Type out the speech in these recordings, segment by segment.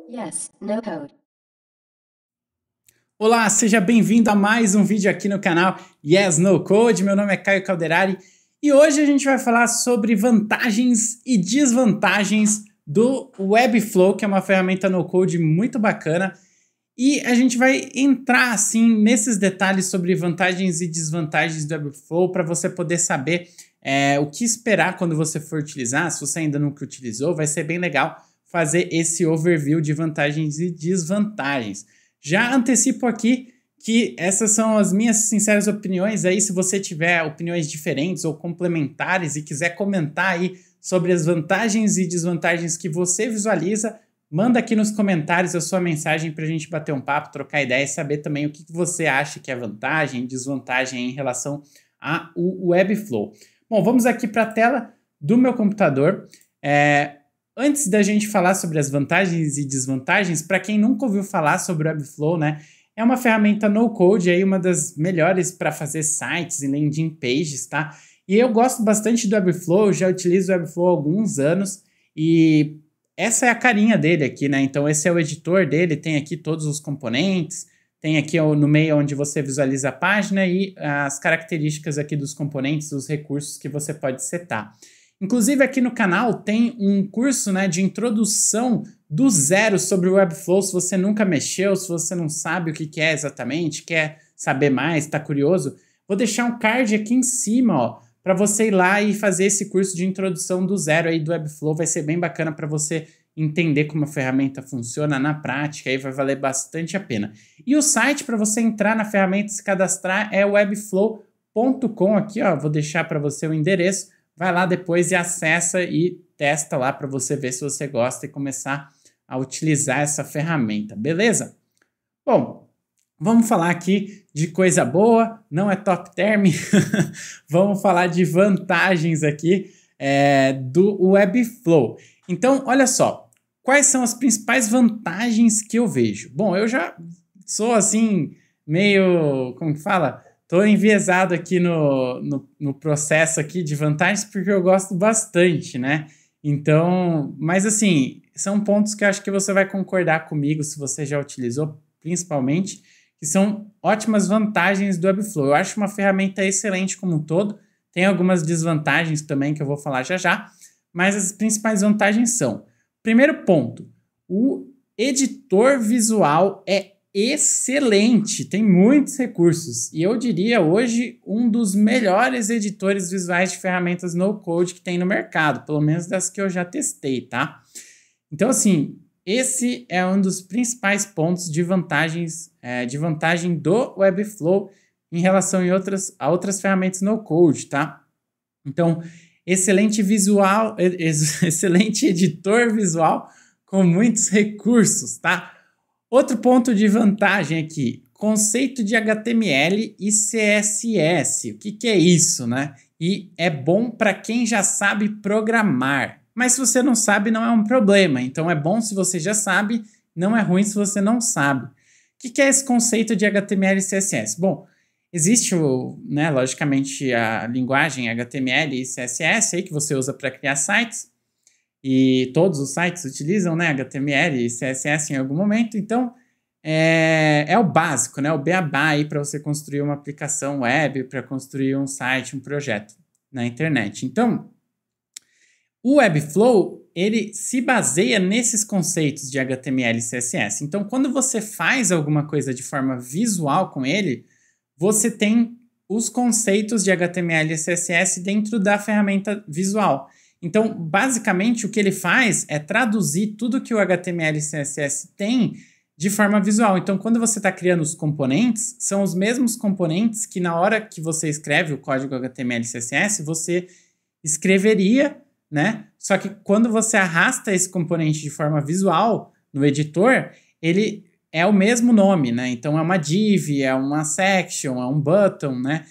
Yes, no code. Olá, seja bem-vindo a mais um vídeo aqui no canal Yes, No Code. Meu nome é Caio Calderari e hoje a gente vai falar sobre vantagens e desvantagens do Webflow, que é uma ferramenta no code muito bacana. E a gente vai entrar assim nesses detalhes sobre vantagens e desvantagens do Webflow para você poder saber o que esperar quando você for utilizar. Se você ainda nunca utilizou, vai ser bem legal fazer esse overview de vantagens e desvantagens. Já antecipo aqui que essas são as minhas sinceras opiniões. Aí, se você tiver opiniões diferentes ou complementares e quiser comentar aí sobre as vantagens e desvantagens que você visualiza, manda aqui nos comentários a sua mensagem para a gente bater um papo, trocar ideia e saber também o que você acha que é vantagem e desvantagem em relação ao Webflow. Bom, vamos aqui para a tela do meu computador. Antes da gente falar sobre as vantagens e desvantagens, para quem nunca ouviu falar sobre o Webflow, né, é uma ferramenta no-code, aí uma das melhores para fazer sites e landing pages, tá? E eu gosto bastante do Webflow, já utilizo o Webflow há alguns anos e essa é a carinha dele aqui, né? Então esse é o editor dele, tem aqui todos os componentes, tem aqui no meio onde você visualiza a página e as características aqui dos componentes, os recursos que você pode setar. Inclusive aqui no canal tem um curso, né, de introdução do zero sobre o Webflow. Se você nunca mexeu, se você não sabe o que é exatamente, quer saber mais, está curioso, vou deixar um card aqui em cima, ó, para você ir lá e fazer esse curso de introdução do zero aí do Webflow. Vai ser bem bacana para você entender como a ferramenta funciona na prática, aí vai valer bastante a pena. E o site para você entrar na ferramenta e se cadastrar é webflow.com aqui, ó, vou deixar para você o endereço. Vai lá depois e acessa e testa lá para você ver se você gosta e começar a utilizar essa ferramenta, beleza? Bom, vamos falar aqui de coisa boa, não é top term, vamos falar de vantagens aqui do Webflow. Então, olha só, quais são as principais vantagens que eu vejo? Bom, eu já sou assim, meio, como que fala? Tô enviesado aqui no processo aqui de vantagens porque eu gosto bastante, né? Então, mas assim, são pontos que eu acho que você vai concordar comigo se você já utilizou, principalmente, que são ótimas vantagens do Webflow. Eu acho uma ferramenta excelente como um todo, tem algumas desvantagens também que eu vou falar já já, mas as principais vantagens são, primeiro ponto, o editor visual é excelente, tem muitos recursos e eu diria hoje um dos melhores editores visuais de ferramentas no-code que tem no mercado, pelo menos das que eu já testei, tá? Então assim, esse é um dos principais pontos de vantagem do Webflow em relação a outras ferramentas no-code, tá? Então, excelente visual, excelente editor visual com muitos recursos, tá? Outro ponto de vantagem aqui, conceito de HTML e CSS. O que é isso, né? E é bom para quem já sabe programar. Mas se você não sabe, não é um problema. Então é bom se você já sabe, não é ruim se você não sabe. O que é esse conceito de HTML e CSS? Bom, existe, né, logicamente, a linguagem HTML e CSS aí que você usa para criar sites. E todos os sites utilizam, né, HTML e CSS em algum momento, então é o básico, né, o beabá aí para você construir uma aplicação web, para construir um site, um projeto na internet. Então, o Webflow, ele se baseia nesses conceitos de HTML e CSS. Então, quando você faz alguma coisa de forma visual com ele, você tem os conceitos de HTML e CSS dentro da ferramenta visual. Então, basicamente, o que ele faz é traduzir tudo que o HTML e CSS tem de forma visual. Então, quando você está criando os componentes, são os mesmos componentes que na hora que você escreve o código HTML e CSS, você escreveria, né? Só que quando você arrasta esse componente de forma visual no editor, ele é o mesmo nome, né? Então, é uma div, é uma section, é um button, né?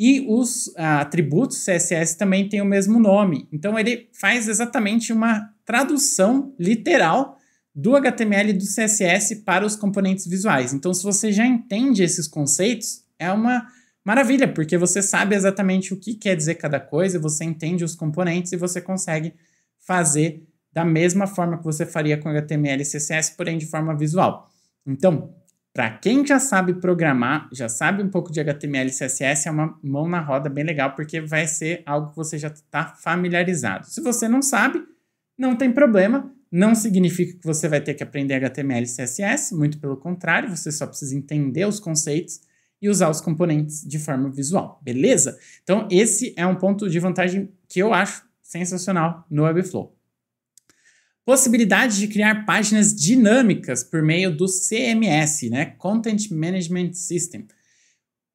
E os atributos CSS também têm o mesmo nome. Então, ele faz exatamente uma tradução literal do HTML e do CSS para os componentes visuais. Então, se você já entende esses conceitos, é uma maravilha, porque você sabe exatamente o que quer dizer cada coisa, você entende os componentes e você consegue fazer da mesma forma que você faria com HTML e CSS, porém de forma visual. Então, para quem já sabe programar, já sabe um pouco de HTML e CSS, é uma mão na roda bem legal, porque vai ser algo que você já está familiarizado. Se você não sabe, não tem problema, não significa que você vai ter que aprender HTML e CSS, muito pelo contrário, você só precisa entender os conceitos e usar os componentes de forma visual, beleza? Então, esse é um ponto de vantagem que eu acho sensacional no Webflow. Possibilidade de criar páginas dinâmicas por meio do CMS, né? Content Management System.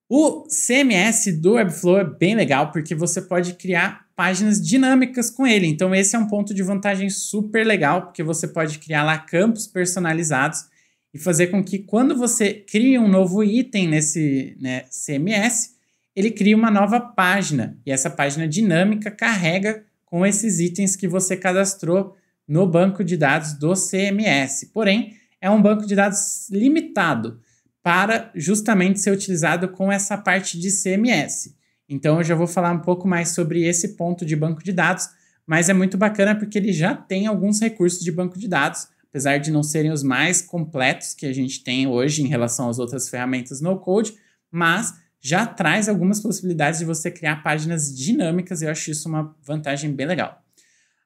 O CMS do Webflow é bem legal porque você pode criar páginas dinâmicas com ele. Então esse é um ponto de vantagem super legal, porque você pode criar lá campos personalizados e fazer com que quando você cria um novo item nesse CMS, ele crie uma nova página. E essa página dinâmica carrega com esses itens que você cadastrou no banco de dados do CMS. Porém, é um banco de dados limitado para justamente ser utilizado com essa parte de CMS. Então, eu já vou falar um pouco mais sobre esse ponto de banco de dados, mas é muito bacana porque ele já tem alguns recursos de banco de dados, apesar de não serem os mais completos que a gente tem hoje em relação às outras ferramentas no-code, mas já traz algumas possibilidades de você criar páginas dinâmicas e eu acho isso uma vantagem bem legal.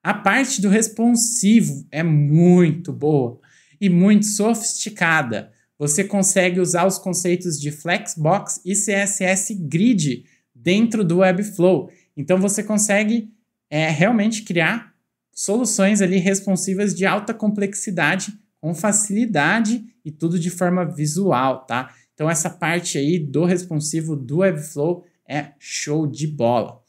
A parte do responsivo é muito boa e muito sofisticada. Você consegue usar os conceitos de Flexbox e CSS Grid dentro do Webflow. Então você consegue realmente criar soluções ali responsivas de alta complexidade com facilidade e tudo de forma visual, tá? Então essa parte aí do responsivo do Webflow é show de bola.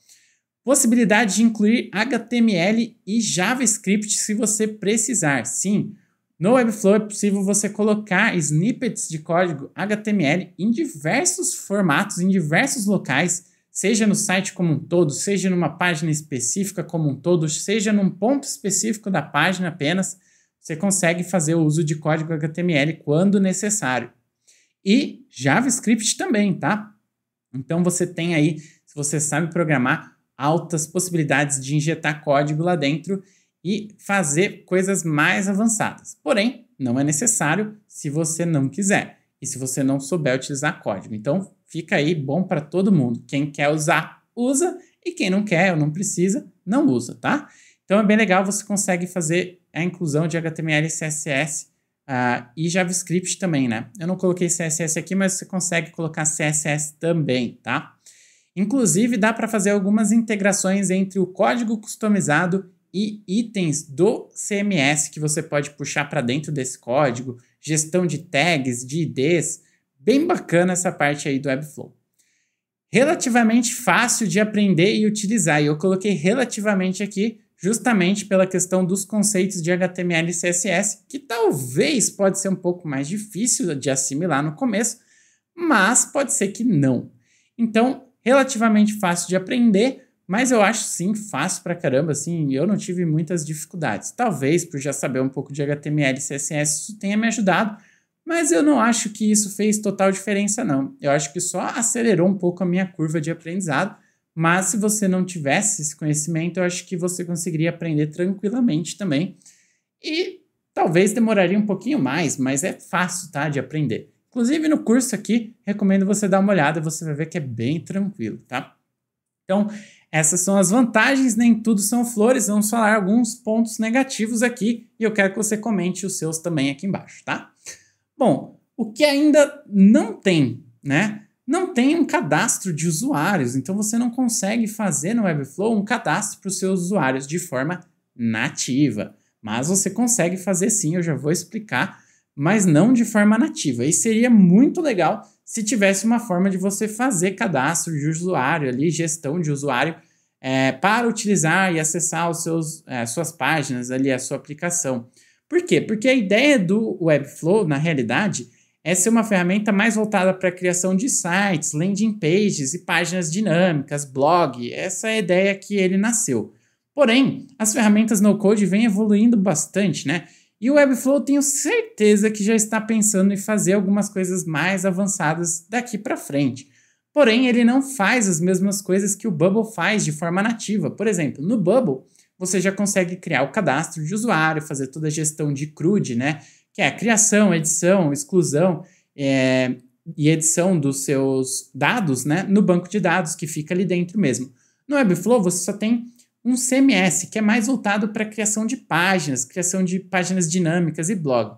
Possibilidade de incluir HTML e JavaScript se você precisar. Sim, no Webflow é possível você colocar snippets de código HTML em diversos formatos, em diversos locais, seja no site como um todo, seja numa página específica como um todo, seja num ponto específico da página apenas, você consegue fazer o uso de código HTML quando necessário. E JavaScript também, tá? Então você tem aí, se você sabe programar, altas possibilidades de injetar código lá dentro e fazer coisas mais avançadas. Porém, não é necessário se você não quiser e se você não souber utilizar código. Então, fica aí bom para todo mundo. Quem quer usar, usa, e quem não quer ou não precisa, não usa, tá? Então, é bem legal, você consegue fazer a inclusão de HTML e CSS e JavaScript também, né? Eu não coloquei CSS aqui, mas você consegue colocar CSS também, tá? Inclusive, dá para fazer algumas integrações entre o código customizado e itens do CMS que você pode puxar para dentro desse código, gestão de tags, de IDs, bem bacana essa parte aí do Webflow. Relativamente fácil de aprender e utilizar, e eu coloquei relativamente aqui justamente pela questão dos conceitos de HTML e CSS, que talvez pode ser um pouco mais difícil de assimilar no começo, mas pode ser que não. Então, relativamente fácil de aprender, mas eu acho sim fácil pra caramba, assim, eu não tive muitas dificuldades. Talvez por já saber um pouco de HTML e CSS isso tenha me ajudado, mas eu não acho que isso fez total diferença não. Eu acho que só acelerou um pouco a minha curva de aprendizado, mas se você não tivesse esse conhecimento, eu acho que você conseguiria aprender tranquilamente também. E talvez demoraria um pouquinho mais, mas é fácil, tá, de aprender. Inclusive no curso aqui, recomendo você dar uma olhada, você vai ver que é bem tranquilo, tá? Então, essas são as vantagens, nem tudo são flores, vamos falar alguns pontos negativos aqui e eu quero que você comente os seus também aqui embaixo, tá? Bom, o que ainda não tem, né? Não tem um cadastro de usuários, então você não consegue fazer no Webflow um cadastro para os seus usuários de forma nativa, mas você consegue fazer sim, eu já vou explicar, mas não de forma nativa. E seria muito legal se tivesse uma forma de você fazer cadastro de usuário ali, gestão de usuário, para utilizar e acessar os suas páginas ali, a sua aplicação. Por quê? Porque a ideia do Webflow, na realidade, é ser uma ferramenta mais voltada para a criação de sites, landing pages e páginas dinâmicas, blog. Essa é a ideia que ele nasceu. Porém, as ferramentas no-code vêm evoluindo bastante, né? E o Webflow tenho certeza que já está pensando em fazer algumas coisas mais avançadas daqui para frente. Porém, ele não faz as mesmas coisas que o Bubble faz de forma nativa. Por exemplo, no Bubble, você já consegue criar o cadastro de usuário, fazer toda a gestão de CRUD, né? Que é a criação, edição, exclusão e edição dos seus dados, né? No banco de dados que fica ali dentro mesmo. No Webflow você só tem um CMS, que é mais voltado para a criação de páginas dinâmicas e blog.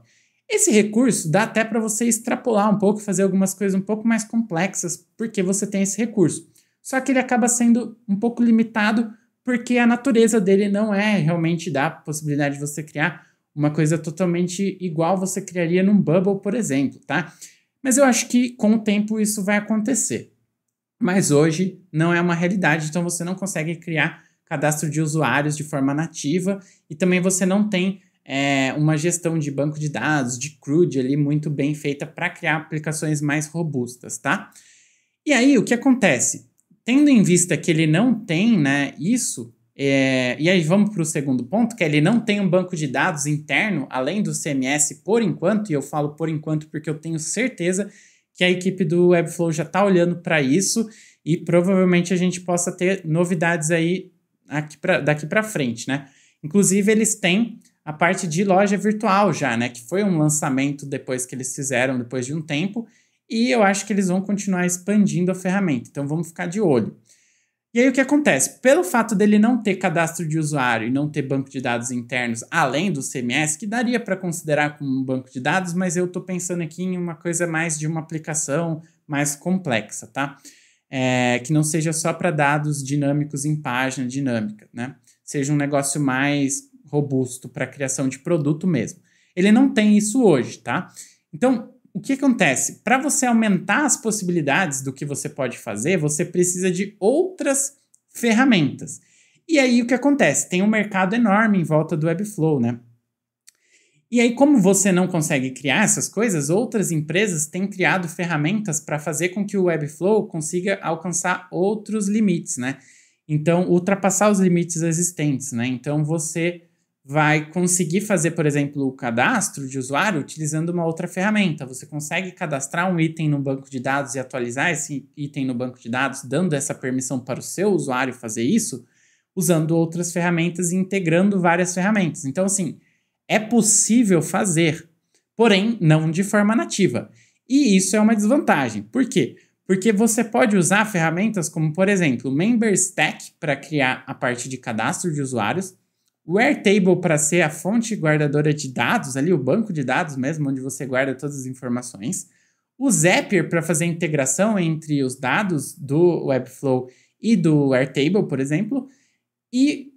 Esse recurso dá até para você extrapolar um pouco, fazer algumas coisas um pouco mais complexas, porque você tem esse recurso. Só que ele acaba sendo um pouco limitado, porque a natureza dele não é realmente dar a possibilidade de você criar uma coisa totalmente igual você criaria num Bubble, por exemplo, tá? Mas eu acho que com o tempo isso vai acontecer. Mas hoje não é uma realidade, então você não consegue criar cadastro de usuários de forma nativa e também você não tem uma gestão de banco de dados, de CRUD ali muito bem feita para criar aplicações mais robustas, tá? E aí o que acontece? Tendo em vista que ele não tem, né, isso, e aí vamos para o segundo ponto, que ele não tem um banco de dados interno, além do CMS por enquanto, e eu falo por enquanto porque eu tenho certeza que a equipe do Webflow já está olhando para isso e provavelmente a gente possa ter novidades aí daqui para frente, né? Inclusive eles têm a parte de loja virtual já, né? Que foi um lançamento depois que eles fizeram, depois de um tempo, e eu acho que eles vão continuar expandindo a ferramenta, então vamos ficar de olho. E aí o que acontece? Pelo fato dele não ter cadastro de usuário e não ter banco de dados internos, além do CMS, que daria para considerar como um banco de dados, mas eu estou pensando aqui em uma coisa mais de uma aplicação mais complexa, tá? Que não seja só para dados dinâmicos em página dinâmica, né? Seja um negócio mais robusto para a criação de produto mesmo. Ele não tem isso hoje, tá? Então, o que acontece? Para você aumentar as possibilidades do que você pode fazer, você precisa de outras ferramentas. E aí o que acontece? Tem um mercado enorme em volta do Webflow, né? E aí, como você não consegue criar essas coisas, outras empresas têm criado ferramentas para fazer com que o Webflow consiga alcançar outros limites, né? Então, ultrapassar os limites existentes, né? Então, você vai conseguir fazer, por exemplo, o cadastro de usuário utilizando uma outra ferramenta. Você consegue cadastrar um item no banco de dados e atualizar esse item no banco de dados, dando essa permissão para o seu usuário fazer isso, usando outras ferramentas e integrando várias ferramentas. Então, assim, é possível fazer, porém não de forma nativa. E isso é uma desvantagem. Por quê? Porque você pode usar ferramentas como, por exemplo, o MemberStack para criar a parte de cadastro de usuários, o Airtable para ser a fonte guardadora de dados, ali o banco de dados mesmo, onde você guarda todas as informações, o Zapier para fazer a integração entre os dados do Webflow e do Airtable, por exemplo, e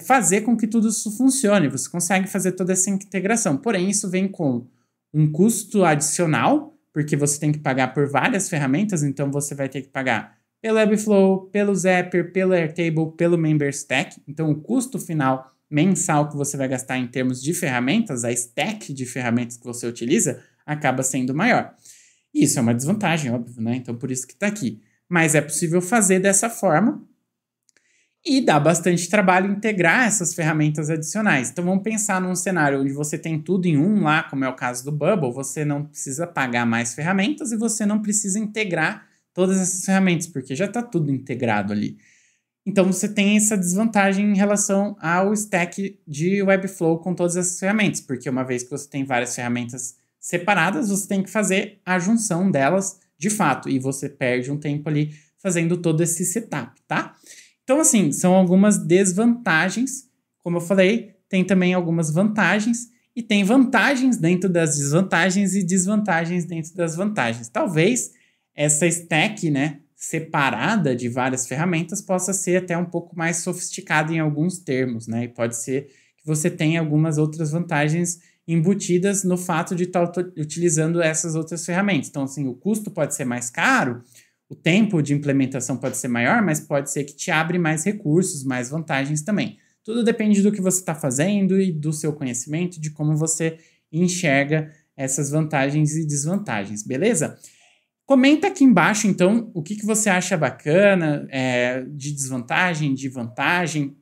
fazer com que tudo isso funcione. Você consegue fazer toda essa integração, porém isso vem com um custo adicional, porque você tem que pagar por várias ferramentas, então você vai ter que pagar pelo Webflow, pelo Zapier, pelo Airtable, pelo MemberStack. Então, o custo final mensal que você vai gastar em termos de ferramentas, a stack de ferramentas que você utiliza, acaba sendo maior. Isso é uma desvantagem, óbvio, né? Então, por isso que está aqui. Mas é possível fazer dessa forma e dá bastante trabalho integrar essas ferramentas adicionais. Então, vamos pensar num cenário onde você tem tudo em um lá, como é o caso do Bubble, você não precisa pagar mais ferramentas e você não precisa integrar todas essas ferramentas, porque já está tudo integrado ali. Então, você tem essa desvantagem em relação ao stack de Webflow com todas essas ferramentas, porque uma vez que você tem várias ferramentas separadas, você tem que fazer a junção delas de fato, e você perde um tempo ali fazendo todo esse setup, tá? Então, assim, são algumas desvantagens. Como eu falei, tem também algumas vantagens, e tem vantagens dentro das desvantagens e desvantagens dentro das vantagens. Talvez essa stack, né, separada de várias ferramentas possa ser até um pouco mais sofisticada em alguns termos, né? E pode ser que você tenha algumas outras vantagens embutidas no fato de estar utilizando essas outras ferramentas. Então, assim, o custo pode ser mais caro, o tempo de implementação pode ser maior, mas pode ser que te abre mais recursos, mais vantagens também. Tudo depende do que você está fazendo e do seu conhecimento, de como você enxerga essas vantagens e desvantagens, beleza? Comenta aqui embaixo, então, o que você acha bacana, de desvantagem, de vantagem.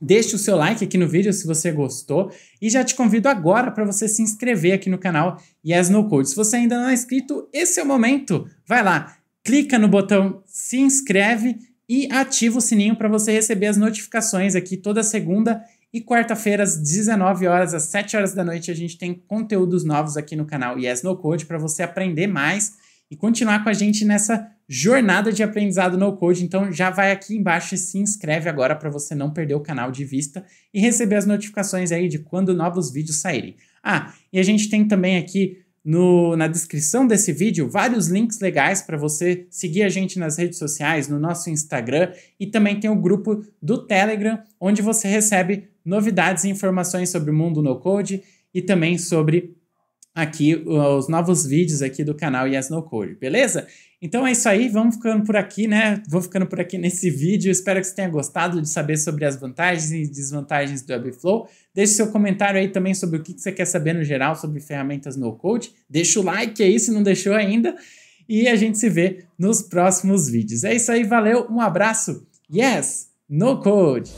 Deixe o seu like aqui no vídeo se você gostou. E já te convido agora para você se inscrever aqui no canal Yes No Code. Se você ainda não é inscrito, esse é o momento. Vai lá, clica no botão se inscreve e ativa o sininho para você receber as notificações aqui toda segunda e quarta-feira às 19 horas, às 7 horas da noite, a gente tem conteúdos novos aqui no canal Yes No Code para você aprender mais e continuar com a gente nessa jornada de aprendizado no code. Então já vai aqui embaixo e se inscreve agora para você não perder o canal de vista e receber as notificações aí de quando novos vídeos saírem. Ah, e a gente tem também aqui na descrição desse vídeo vários links legais para você seguir a gente nas redes sociais, no nosso Instagram, e também tem o grupo do Telegram, onde você recebe novidades e informações sobre o mundo no code e também sobre aqui os novos vídeos aqui do canal Yes No Code, beleza? Então é isso aí, vamos ficando por aqui, né? Vou ficando por aqui nesse vídeo, espero que você tenha gostado de saber sobre as vantagens e desvantagens do Webflow. Deixe seu comentário aí também sobre o que você quer saber no geral sobre ferramentas no code. Deixa o like aí se não deixou ainda e a gente se vê nos próximos vídeos. É isso aí, valeu, um abraço, Yes No Code!